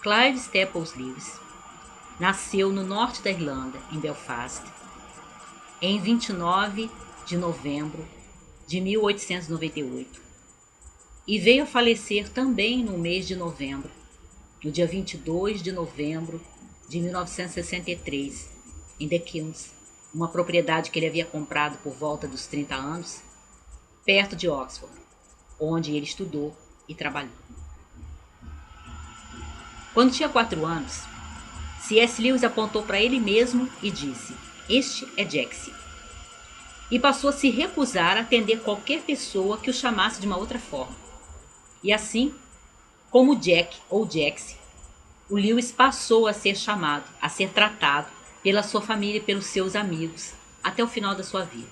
Clive Staples Lewis nasceu no norte da Irlanda, em Belfast, em 29 de novembro de 1898 e veio a falecer também no mês de novembro, no dia 22 de novembro de 1963, em The Kilns, uma propriedade que ele havia comprado por volta dos 30 anos, perto de Oxford, onde ele estudou e trabalhou. Quando tinha 4 anos, C.S. Lewis apontou para ele mesmo e disse: "Este é Jackson", e passou a se recusar a atender qualquer pessoa que o chamasse de uma outra forma. E assim, como Jack ou Jax, o Lewis passou a ser chamado, a ser tratado pela sua família e pelos seus amigos, até o final da sua vida.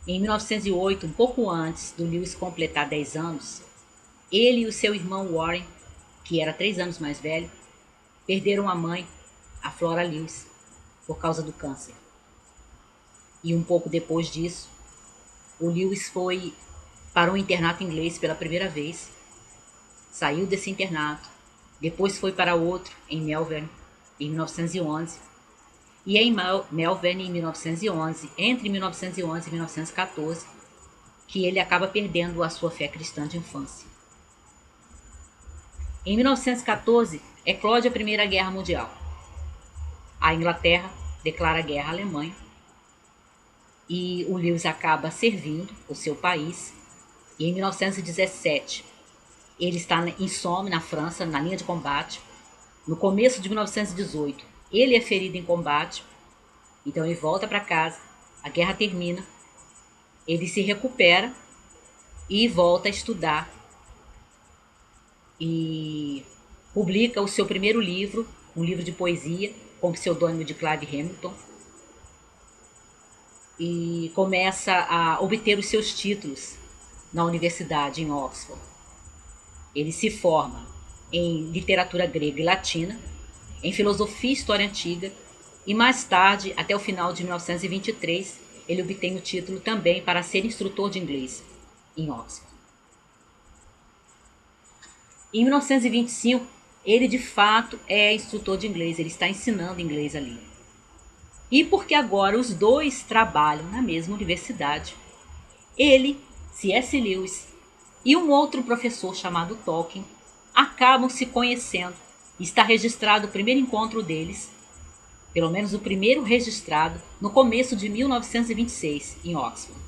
Em 1908, um pouco antes do Lewis completar 10 anos, ele e o seu irmão Warren, que era 3 anos mais velho, perderam a mãe, a Flora Lewis, por causa do câncer. E um pouco depois disso, o Lewis foi para um internato inglês pela primeira vez, saiu desse internato, depois foi para outro em Melbourne, em 1911, e em Melbourne, em 1911, entre 1911 e 1914, que ele acaba perdendo a sua fé cristã de infância. Em 1914, eclode a Primeira Guerra Mundial. A Inglaterra declara guerra à Alemanha e o Lewis acaba servindo o seu país. E em 1917, ele está em Somme, na França, na linha de combate. No começo de 1918, ele é ferido em combate, então ele volta para casa, a guerra termina, ele se recupera e volta a estudar e publica o seu primeiro livro, um livro de poesia, com o pseudônimo de Clive Hamilton, e começa a obter os seus títulos na universidade em Oxford. Ele se forma em literatura grega e latina, em filosofia e história antiga, e mais tarde, até o final de 1923, ele obtém o título também para ser instrutor de inglês em Oxford. Em 1925, ele de fato é instrutor de inglês, ele está ensinando inglês ali. E porque agora os dois trabalham na mesma universidade, ele, C.S. Lewis, e um outro professor chamado Tolkien acabam se conhecendo. Está registrado o primeiro encontro deles, pelo menos o primeiro registrado, no começo de 1926, em Oxford.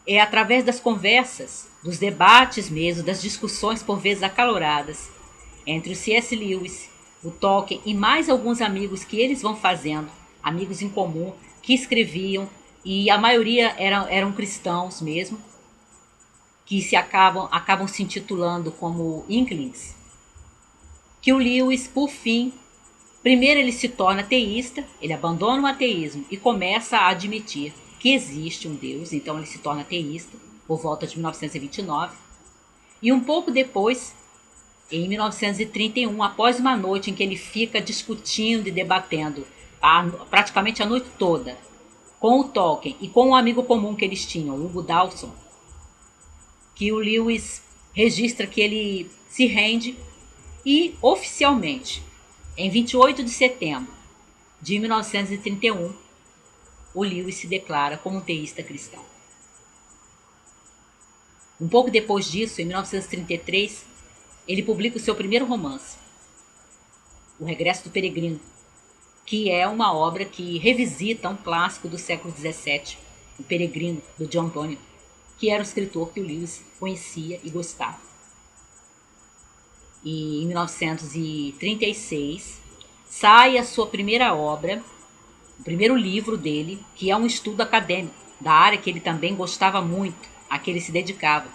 É através das conversas, dos debates mesmo, das discussões por vezes acaloradas, entre o C.S. Lewis, o Tolkien e mais alguns amigos que eles vão fazendo, amigos em comum, que escreviam, e a maioria eram cristãos mesmo, que acabam se intitulando como Inklings, que o Lewis, por fim, primeiro ele se torna ateísta, ele abandona o ateísmo e começa a admitir que existe um Deus, então ele se torna ateísta, por volta de 1929, e um pouco depois, em 1931, após uma noite em que ele fica discutindo e debatendo praticamente a noite toda com o Tolkien e com um amigo comum que eles tinham, Hugo Dawson, que o Lewis registra que ele se rende e, oficialmente, em 28 de setembro de 1931, o Lewis se declara como um teísta cristão. Um pouco depois disso, em 1933, ele publica o seu primeiro romance, O Regresso do Peregrino, que é uma obra que revisita um clássico do século XVII, O Peregrino, do John Bunyan, que era um escritor que o Lewis conhecia e gostava. E em 1936 sai a sua primeira obra, o primeiro livro dele, que é um estudo acadêmico da área que ele também gostava muito, a que ele se dedicava.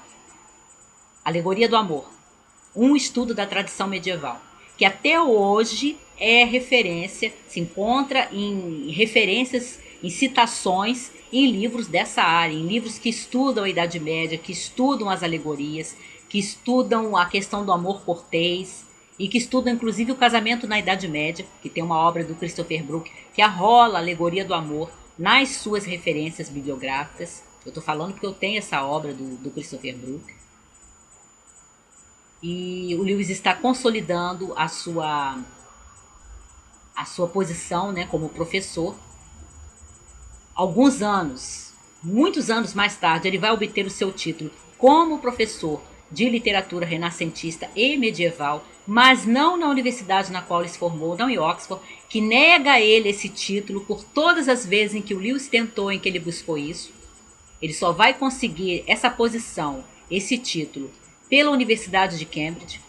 Alegoria do Amor, um estudo da tradição medieval, que até hoje é referência, se encontra em referências, em citações em livros dessa área, em livros que estudam a Idade Média, que estudam as alegorias, que estudam a questão do amor cortês e que estudam inclusive o casamento na Idade Média, que tem uma obra do Christopher Brooke que arrola a alegoria do amor nas suas referências bibliográficas. Eu estou falando porque eu tenho essa obra do Christopher Brooke. e o Lewis está consolidando a sua posição, né, como professor. Alguns anos, muitos anos mais tarde, ele vai obter o seu título como professor de literatura renascentista e medieval, mas não na universidade na qual ele se formou, não em Oxford, que nega a ele esse título por todas as vezes em que o Lewis tentou, em que ele buscou isso. Ele só vai conseguir essa posição, esse título, pela Universidade de Cambridge.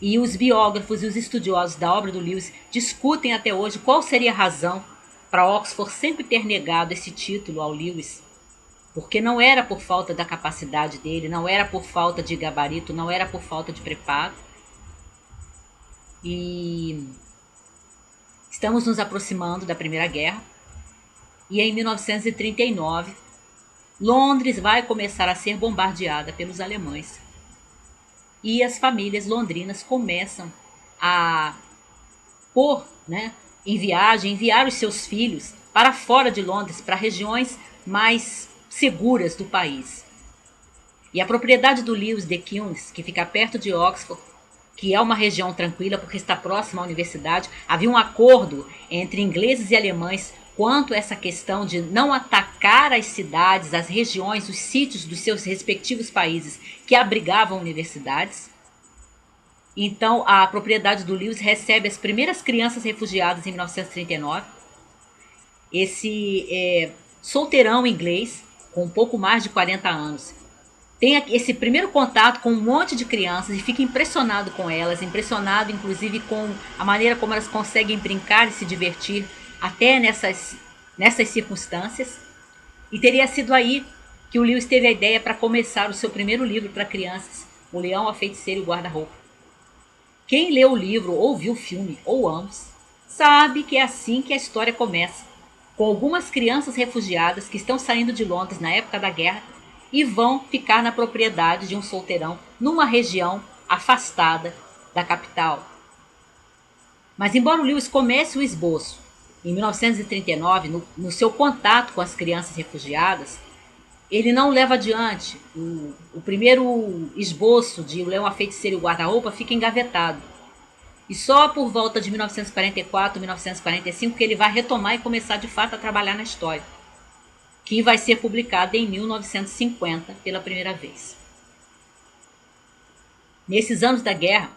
E os biógrafos e os estudiosos da obra do Lewis discutem até hoje qual seria a razão para Oxford sempre ter negado esse título ao Lewis. Porque não era por falta da capacidade dele, não era por falta de gabarito, não era por falta de preparo. E estamos nos aproximando da Primeira Guerra. E em 1939, Londres vai começar a ser bombardeada pelos alemães. E as famílias londrinas começam a pôr, né, enviar os seus filhos para fora de Londres, para regiões mais seguras do país. E a propriedade do Lewis de Keynes, que fica perto de Oxford, que é uma região tranquila porque está próxima à universidade, havia um acordo entre ingleses e alemães quanto a essa questão de não atacar as cidades, as regiões, os sítios dos seus respectivos países que abrigavam universidades. Então, a propriedade do Lewis recebe as primeiras crianças refugiadas em 1939. Esse solteirão inglês, com um pouco mais de 40 anos, tem esse primeiro contato com um monte de crianças e fica impressionado com elas, impressionado inclusive com a maneira como elas conseguem brincar e se divertir até nessas circunstâncias. E teria sido aí que o Lewis teve a ideia para começar o seu primeiro livro para crianças, O Leão, a Feiticeira e o Guarda-Roupa. Quem leu o livro ou viu o filme, ou ambos, sabe que é assim que a história começa, com algumas crianças refugiadas que estão saindo de Londres na época da guerra e vão ficar na propriedade de um solteirão numa região afastada da capital. Mas embora o Lewis comece o esboço em 1939, no seu contato com as crianças refugiadas, ele não leva adiante. O primeiro esboço de O Leão, a Feiticeira e o Guarda-Roupa fica engavetado. E só por volta de 1944, 1945 que ele vai retomar e começar de fato a trabalhar na história, que vai ser publicada em 1950 pela primeira vez. Nesses anos da guerra,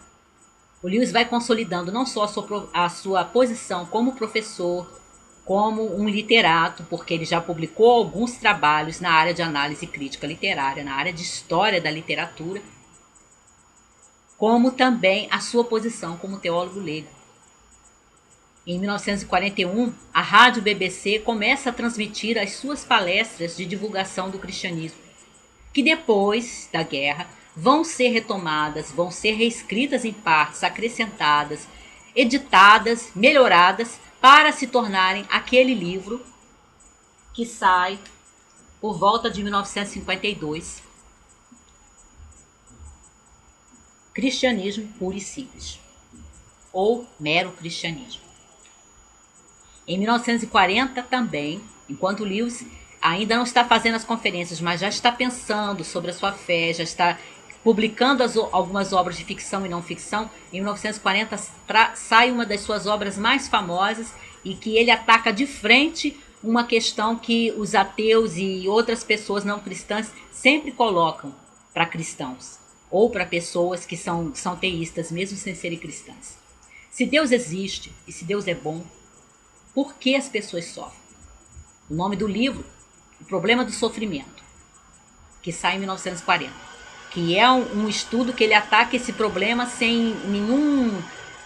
o Lewis vai consolidando não só a sua posição como professor, como um literato, porque ele já publicou alguns trabalhos na área de análise crítica literária, na área de história da literatura, como também a sua posição como teólogo leigo. Em 1941, a rádio BBC começa a transmitir as suas palestras de divulgação do cristianismo, que depois da guerra vão ser retomadas, vão ser reescritas em partes, acrescentadas, editadas, melhoradas, para se tornarem aquele livro que sai por volta de 1952, Cristianismo Puro e Simples, ou Mero Cristianismo. Em 1940 também, enquanto Lewis ainda não está fazendo as conferências, mas já está pensando sobre a sua fé, já está publicando algumas obras de ficção e não ficção, em 1940 sai uma das suas obras mais famosas e que ele ataca de frente uma questão que os ateus e outras pessoas não cristãs sempre colocam para cristãos, ou para pessoas que são teístas, mesmo sem serem cristãs. Se Deus existe e se Deus é bom, por que as pessoas sofrem? O nome do livro, O Problema do Sofrimento, que sai em 1940, que é um estudo que ele ataca esse problema sem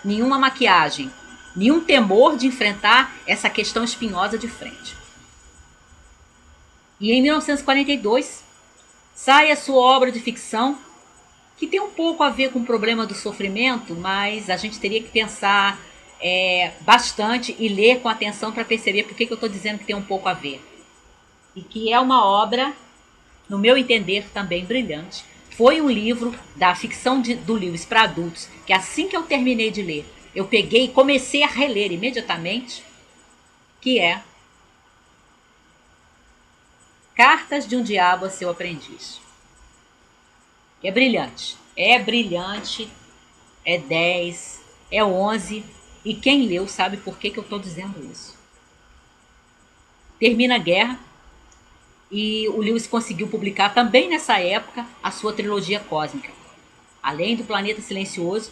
nenhuma maquiagem, nenhum temor de enfrentar essa questão espinhosa de frente. E em 1942 sai a sua obra de ficção, que tem um pouco a ver com o problema do sofrimento, mas a gente teria que pensar bastante e ler com atenção para perceber por que eu estou dizendo que tem um pouco a ver. E que é uma obra, no meu entender, também brilhante. Foi um livro da ficção do Lewis para adultos, que assim que eu terminei de ler, eu peguei e comecei a reler imediatamente, que é Cartas de um Diabo a Seu Aprendiz. Que é brilhante. É brilhante, é 10, é 11, e quem leu sabe por que eu estou dizendo isso. Termina a guerra e o Lewis conseguiu publicar também nessa época a sua trilogia cósmica. Além do Planeta Silencioso,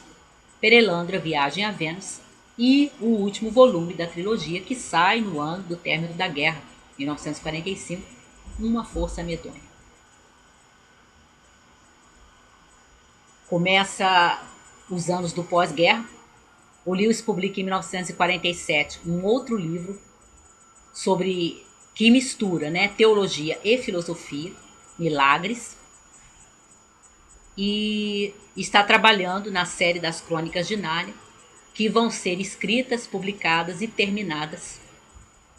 Perelandra, Viagem a Vênus e o último volume da trilogia que sai no ano do término da guerra, 1945, Uma Força Medonha. Começa os anos do pós-guerra. O Lewis publica em 1947 um outro livro sobre que mistura, né, teologia e filosofia, Milagres, e está trabalhando na série das Crônicas de Nárnia, que vão ser escritas, publicadas e terminadas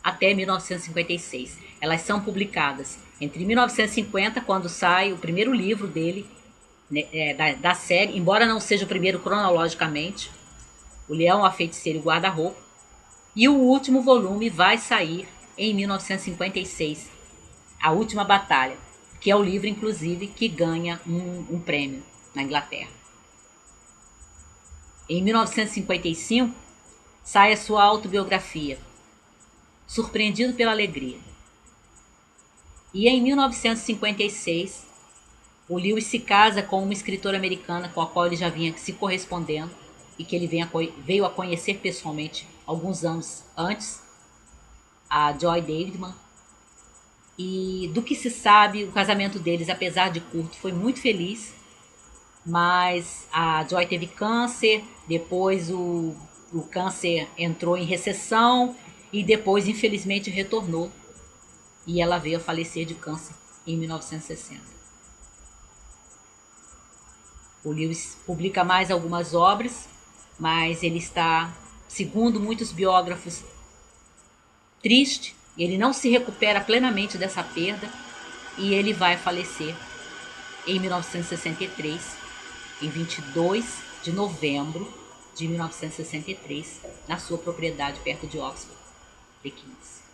até 1956. Elas são publicadas entre 1950, quando sai o primeiro livro dele, né, da série, embora não seja o primeiro cronologicamente, O Leão, a Feiticeira e o Guarda-Roupa, e o último volume vai sair em 1956, A Última Batalha, que é o livro, inclusive, que ganha um prêmio na Inglaterra. Em 1955, sai a sua autobiografia, Surpreendido pela Alegria. E em 1956, o Lewis se casa com uma escritora americana com a qual ele já vinha se correspondendo e que ele veio a conhecer pessoalmente alguns anos antes, a Joy Davidman. E do que se sabe, o casamento deles, apesar de curto, foi muito feliz, mas a Joy teve câncer, depois o câncer entrou em recessão e depois, infelizmente, retornou. E ela veio a falecer de câncer em 1960. O Lewis publica mais algumas obras, mas ele está, segundo muitos biógrafos, triste. Ele não se recupera plenamente dessa perda e ele vai falecer em 1963, em 22 de novembro de 1963, na sua propriedade perto de Oxford, The Kings.